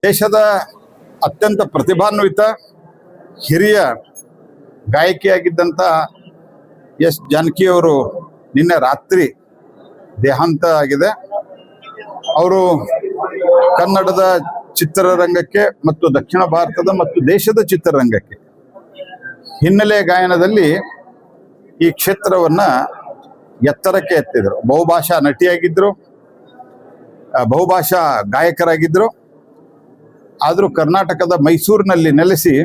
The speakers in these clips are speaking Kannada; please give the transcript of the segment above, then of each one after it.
ದೇಶದ ಅತ್ಯಂತ ಪ್ರತಿಭಾನ್ವಿತ ಹಿರಿಯ ಗಾಯಕಿಯಾಗಿದ್ದಂಥ ಎಸ್ ಜಾನಕಿ ಅವರು ನಿನ್ನೆ ರಾತ್ರಿ ದೇಹಾಂತ ಆಗಿದೆ. ಅವರು ಕನ್ನಡದ ಚಿತ್ರರಂಗಕ್ಕೆ ಮತ್ತು ದಕ್ಷಿಣ ಭಾರತದ ಮತ್ತು ದೇಶದ ಚಿತ್ರರಂಗಕ್ಕೆ ಹಿನ್ನೆಲೆ ಗಾಯನದಲ್ಲಿ ಈ ಕ್ಷೇತ್ರವನ್ನು ಎತ್ತರಕ್ಕೆ ಎತ್ತಿದ್ರು. ಬಹುಭಾಷಾ ನಟಿಯಾಗಿದ್ದರು, ಬಹುಭಾಷಾ ಗಾಯಕರಾಗಿದ್ದರು. ಆದರೂ ಕರ್ನಾಟಕದ ಮೈಸೂರಿನಲ್ಲಿ ನೆಲೆಸಿ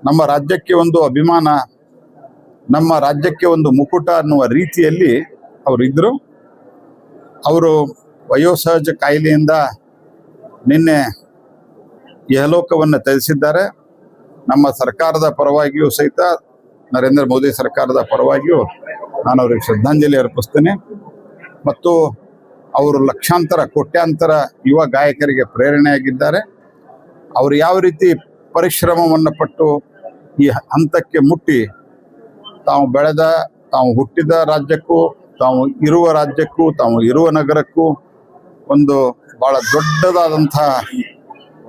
ನಮ್ಮ ರಾಜ್ಯಕ್ಕೆ ಒಂದು ಅಭಿಮಾನ, ನಮ್ಮ ರಾಜ್ಯಕ್ಕೆ ಒಂದು ಮುಕುಟ ಅನ್ನುವ ರೀತಿಯಲ್ಲಿ ಅವರಿದ್ದರು. ಅವರು ವಯೋಸಹಜ ಕಾಯಿಲೆಯಿಂದ ನಿನ್ನೆ ಇಹಲೋಕವನ್ನು ತ್ಯಜಿಸಿದ್ದಾರೆ. ನಮ್ಮ ಸರ್ಕಾರದ ಪರವಾಗಿಯೂ ಸಹಿತ, ನರೇಂದ್ರ ಮೋದಿ ಸರ್ಕಾರದ ಪರವಾಗಿಯೂ ನಾನು ಅವರಿಗೆ ಶ್ರದ್ಧಾಂಜಲಿ ಅರ್ಪಿಸ್ತೇನೆ. ಮತ್ತು ಅವರು ಲಕ್ಷಾಂತರ ಕೋಟ್ಯಾಂತರ ಯುವ ಗಾಯಕರಿಗೆ ಪ್ರೇರಣೆಯಾಗಿದ್ದಾರೆ. ಅವರು ಯಾವ ರೀತಿ ಪರಿಶ್ರಮವನ್ನು ಪಟ್ಟು ಈ ಹಂತಕ್ಕೆ ಮುಟ್ಟಿ ತಾವು ಬೆಳೆದ, ತಾವು ಹುಟ್ಟಿದ ರಾಜ್ಯಕ್ಕೂ, ತಾವು ಇರುವ ರಾಜ್ಯಕ್ಕೂ, ತಾವು ಇರುವ ನಗರಕ್ಕೂ ಒಂದು ಭಾಳ ದೊಡ್ಡದಾದಂಥ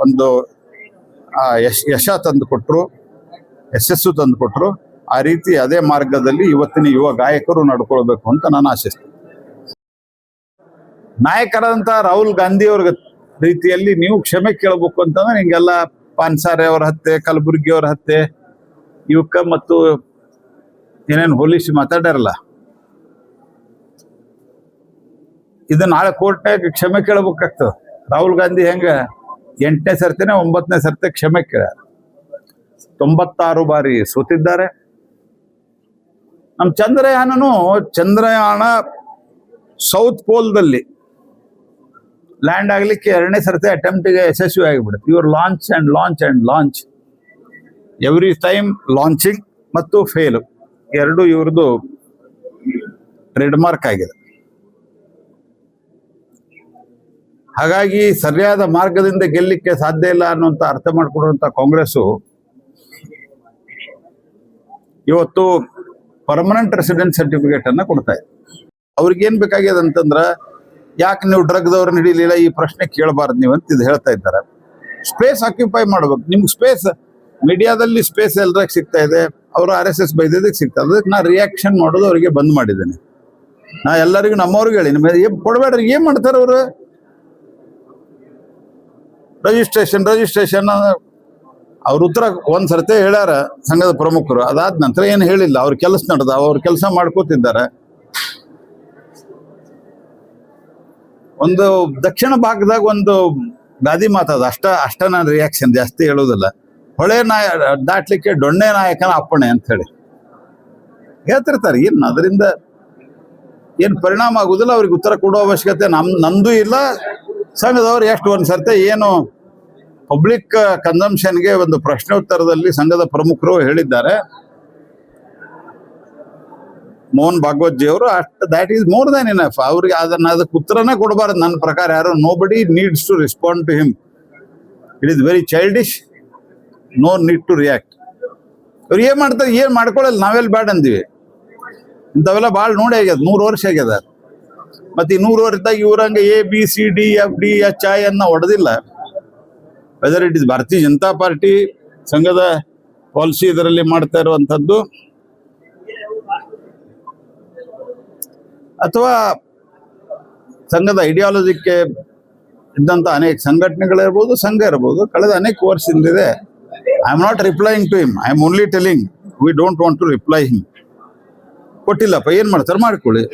ಒಂದು ಯಶ ತಂದುಕೊಟ್ರು, ಯಶಸ್ಸು ತಂದುಕೊಟ್ರು. ಆ ರೀತಿ ಅದೇ ಮಾರ್ಗದಲ್ಲಿ ಇವತ್ತಿನ ಯುವ ಗಾಯಕರು ನಡ್ಕೊಳ್ಬೇಕು ಅಂತ ನಾನು ಆಶಿಸ್ತೇನೆ. ನಾಯಕರಾದಂಥ ರಾಹುಲ್ ಗಾಂಧಿ ಅವ್ರ ರೀತಿಯಲ್ಲಿ ನೀವು ಕ್ಷಮೆ ಕೇಳಬೇಕು ಅಂತಂದ್ರೆ ನಿಂಗೆಲ್ಲ ಪಾನ್ಸಾರೆ ಅವ್ರ ಹತ್ಯೆ, ಕಲಬುರ್ಗಿ ಅವ್ರ ಹತ್ಯೆ, ಇವಕ್ಕ ಮತ್ತು ಏನೇನು ಹೋಲಿಸಿ ಮಾತಾಡ್ಯಾರಲ್ಲ, ಇದು ನಾಳೆ ಕೋರ್ಟ್ನಾಗ ಕ್ಷಮೆ ಕೇಳಬೇಕಾಗ್ತದೆ. ರಾಹುಲ್ ಗಾಂಧಿ ಹೆಂಗೆ 8ನೇ ಸರ್ತಿನೇ 9ನೇ ಸರ್ತಿ ಕ್ಷಮೆ ಕೇಳ್ಯಾರ. 96 ಬಾರಿ ಸೋತಿದ್ದಾರೆ. ನಮ್ಮ ಚಂದ್ರಯಾನ ಸೌತ್ ಪೋಲ್ದಲ್ಲಿ ಲ್ಯಾಂಡ್ ಆಗಲಿಕ್ಕೆ 2ನೇ ಸರ್ತಿ ಅಟೆಂಪ್ಟಿಗೆ ಯಶಸ್ವಿ ಆಗಿಬಿಡುತ್ತೆ. ಇವರು launch and launch every time launching ಮತ್ತು ಫೇಲು ಎರಡು ಇವ್ರದ್ದು ಟ್ರೇಡ್ ಮಾರ್ಕ್ ಆಗಿದೆ. ಹಾಗಾಗಿ ಸರಿಯಾದ ಮಾರ್ಗದಿಂದ ಗೆಲ್ಲಲಿಕ್ಕೆ ಸಾಧ್ಯ ಇಲ್ಲ ಅನ್ನುವಂಥ ಅರ್ಥ ಮಾಡಿಕೊಡುವಂಥ ಕಾಂಗ್ರೆಸ್ಸು ಇವತ್ತು ಪರ್ಮನೆಂಟ್ ರೆಸಿಡೆನ್ಸ್ ಸರ್ಟಿಫಿಕೇಟ್ ಅನ್ನ ಕೊಡ್ತಾ ಇದೆ. ಅವ್ರಿಗೇನು ಬೇಕಾಗ್ಯದ ಅಂತಂದ್ರೆ, ಯಾಕೆ ನೀವು ಡ್ರಗ್ದವ್ರನ್ನ ಹಿಡಿಲಿಲ್ಲ ಈ ಪ್ರಶ್ನೆ ಕೇಳಬಾರ್ದು ನೀವು ಅಂತ ಇದು ಹೇಳ್ತಾ ಇದ್ದಾರೆ. ಸ್ಪೇಸ್ ಆಕ್ಯುಪೈ ಮಾಡ್ಬೇಕು. ನಿಮ್ಗೆ ಸ್ಪೇಸ್ ಮೀಡಿಯಾದಲ್ಲಿ ಸ್ಪೇಸ್ ಎಲ್ಲರಿಗೆ ಸಿಗ್ತಾ ಇದೆ, ಅವರು RSS ಬೈದಿದ್ದಕ್ಕೆ ಸಿಗ್ತಾ ಇದೆ. ಅದಕ್ಕೆ ನಾ ರಿಯಾಕ್ಷನ್ ಮಾಡೋದು ಅವರಿಗೆ ಬಂದ್ ಮಾಡಿದ್ದೇನೆ. ನಾ ಎಲ್ಲರಿಗೂ ನಮ್ಮವ್ರಿಗೆ ಹೇಳಿ, ನಿಮಗೆ ಕೊಡಬೇಡ್ರಿ. ಏನ್ ಮಾಡ್ತಾರೆ ಅವರು? ರಿಜಿಸ್ಟ್ರೇಷನ್ ಅವ್ರ ಉತ್ತರ ಒಂದ್ ಸರ್ತಿ ಹೇಳ್ಯಾರ ಸಂಘದ ಪ್ರಮುಖರು. ಅದಾದ ನಂತರ ಏನು ಹೇಳಿಲ್ಲ. ಅವ್ರ ಕೆಲಸ ನಡೆದ, ಅವ್ರ ಕೆಲಸ ಮಾಡ್ಕೋತಿದ್ದಾರೆ. ಒಂದು ದಕ್ಷಿಣ ಭಾಗದಾಗ ಒಂದು ಗಾದಿ ಮಾತದ, ಅಷ್ಟ ನಾನು ರಿಯಾಕ್ಷನ್ ಜಾಸ್ತಿ ಹೇಳೋದಿಲ್ಲ. ಹೊಳೆ ದಾಟ್ಲಿಕ್ಕೆ ಡೊಣ್ಣೆ ನಾಯಕನ ಅಪ್ಪಣೆ ಅಂತ ಹೇಳಿ ಹೇಳ್ತಿರ್ತಾರೆ. ಏನು ಅದರಿಂದ ಏನು ಪರಿಣಾಮ ಆಗುದಿಲ್ಲ. ಅವ್ರಿಗೆ ಉತ್ತರ ಕೊಡೋ ಅವಶ್ಯಕತೆ ನಂದು ಇಲ್ಲ, ಸಂಘದವ್ರು ಎಷ್ಟು ಒಂದ್ ಸರ್ತಿ ಏನು ಪಬ್ಲಿಕ್ ಕನ್ಸಂಪ್ಷನ್ಗೆ ಒಂದು ಪ್ರಶ್ನೋತ್ತರದಲ್ಲಿ ಸಂಘದ ಪ್ರಮುಖರು ಹೇಳಿದ್ದಾರೆ. ಮೋಹನ್ ಭಾಗವತ್ ಜಿ ಅವರು that is more than enough. ಅವ್ರಿಗೆ ಅದಕ್ಕೆ ಉತ್ತರನೇ ಕೊಡಬಾರ್ದು ನನ್ನ ಪ್ರಕಾರ. ಯಾರು nobody needs to respond to him. It is very childish, no need to react. ಅವ್ರು ಏನ್ ಮಾಡ್ತಾರೆ, ಏನ್ ಮಾಡ್ಕೊಳ್ಳಲ್ಲ. ನಾವೆಲ್ಲ ಬ್ಯಾಡ್ ಅಂದಿವಿ. ಇಂಥವೆಲ್ಲ ಭಾಳ ನೋಡಿ ಆಗ್ಯದ. 100 ವರ್ಷ ಆಗ್ಯದ. ಮತ್ತೆ ಈ 100 ವರ್ಷದಾಗ ಇವ್ರಂಗೆ ABCDFDHI ಅನ್ನ ಹೊಡೆದಿಲ್ಲ. ವೆದರ್ ಇಟ್ ಇಸ್ ಭಾರತೀಯ ಜನತಾ ಪಾರ್ಟಿ ಸಂಘದ ಪಾಲಿಸಿ ಇದರಲ್ಲಿ ಮಾಡ್ತಾ ಇರುವಂಥದ್ದು, ಅಥವಾ ಸಂಘದ ಐಡಿಯಾಲಜಿಕ್ಕೆ ಇದ್ದಂಥ ಅನೇಕ ಸಂಘಟನೆಗಳಿರ್ಬೋದು, ಸಂಘ ಇರ್ಬೋದು, ಕಳೆದ ಅನೇಕ ವರ್ಷದಿಂದಿದೆ. I am not replying to him, I am only telling we don't want to reply him. ಕೊಟ್ಟಿಲ್ಲಪ್ಪ, ಏನು ಮಾಡ್ತಾರೆ ಮಾಡ್ಕೊಳ್ಳಿ.